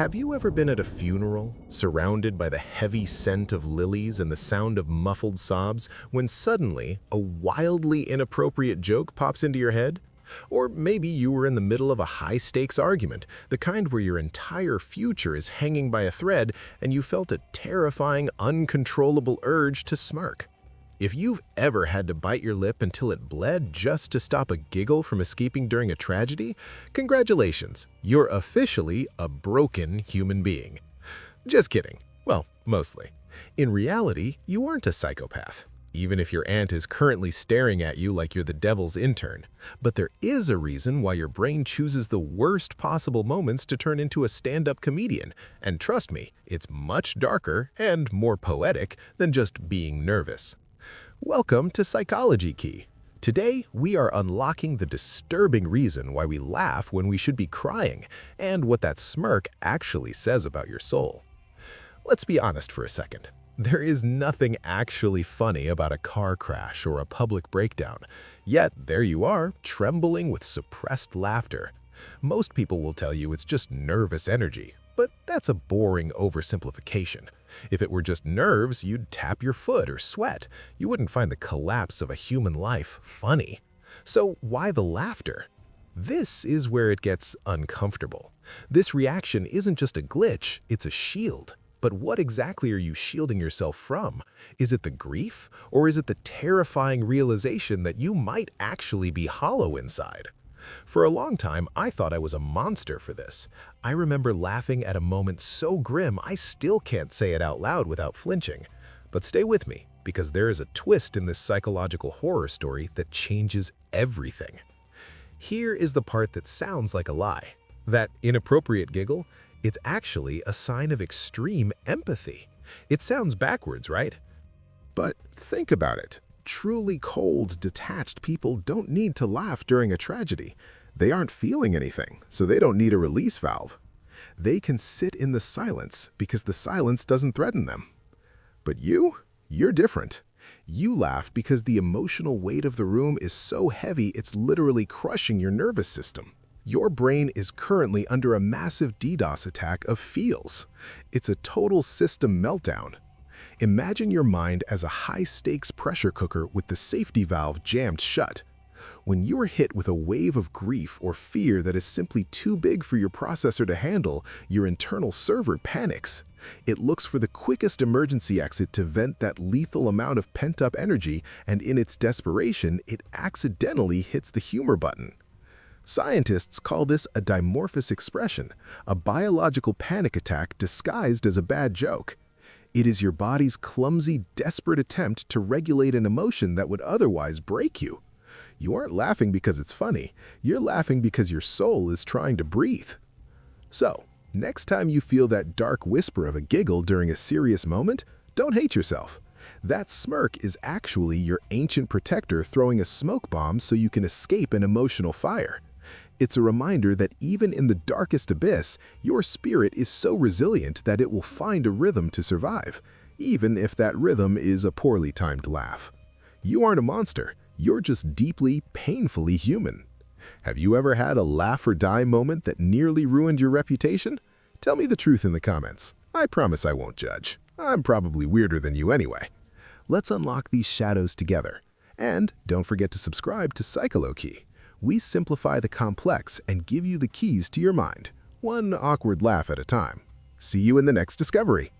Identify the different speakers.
Speaker 1: Have you ever been at a funeral, surrounded by the heavy scent of lilies and the sound of muffled sobs, when suddenly a wildly inappropriate joke pops into your head? Or maybe you were in the middle of a high-stakes argument, the kind where your entire future is hanging by a thread, and you felt a terrifying, uncontrollable urge to smirk. If you've ever had to bite your lip until it bled just to stop a giggle from escaping during a tragedy, congratulations, you're officially a broken human being. Just kidding. Well, mostly. In reality, you aren't a psychopath, even if your aunt is currently staring at you like you're the devil's intern. But there is a reason why your brain chooses the worst possible moments to turn into a stand-up comedian, and trust me, it's much darker and more poetic than just being nervous. Welcome to Psychology Key. Today, we are unlocking the disturbing reason why we laugh when we should be crying, and what that smirk actually says about your soul. Let's be honest for a second. There is nothing actually funny about a car crash or a public breakdown, yet there you are, trembling with suppressed laughter. Most people will tell you it's just nervous energy, but that's a boring oversimplification. If it were just nerves, you'd tap your foot or sweat. You wouldn't find the collapse of a human life funny. So why the laughter? This is where it gets uncomfortable. This reaction isn't just a glitch, it's a shield. But what exactly are you shielding yourself from? Is it the grief, or is it the terrifying realization that you might actually be hollow inside? For a long time, I thought I was a monster for this. I remember laughing at a moment so grim I still can't say it out loud without flinching. But stay with me, because there is a twist in this psychological horror story that changes everything. Here is the part that sounds like a lie. That inappropriate giggle, it's actually a sign of extreme empathy. It sounds backwards, right? But think about it. Truly cold, detached people don't need to laugh during a tragedy. They aren't feeling anything, so they don't need a release valve. They can sit in the silence because the silence doesn't threaten them. But you're different. You laugh because the emotional weight of the room is so heavy it's literally crushing your nervous system. Your brain is currently under a massive DDoS attack of feels. It's a total system meltdown. Imagine your mind as a high-stakes pressure cooker with the safety valve jammed shut. When you are hit with a wave of grief or fear that is simply too big for your processor to handle, your internal server panics. It looks for the quickest emergency exit to vent that lethal amount of pent-up energy, and in its desperation, it accidentally hits the humor button. Scientists call this a dimorphous expression, a biological panic attack disguised as a bad joke. It is your body's clumsy, desperate attempt to regulate an emotion that would otherwise break you. You aren't laughing because it's funny. You're laughing because your soul is trying to breathe. So, next time you feel that dark whisper of a giggle during a serious moment, don't hate yourself. That smirk is actually your ancient protector throwing a smoke bomb so you can escape an emotional fire. It's a reminder that even in the darkest abyss, your spirit is so resilient that it will find a rhythm to survive, even if that rhythm is a poorly timed laugh. You aren't a monster, you're just deeply, painfully human. Have you ever had a laugh or die moment that nearly ruined your reputation? Tell me the truth in the comments. I promise I won't judge. I'm probably weirder than you anyway. Let's unlock these shadows together. And don't forget to subscribe to Psychology. We simplify the complex and give you the keys to your mind, one awkward laugh at a time. See you in the next discovery.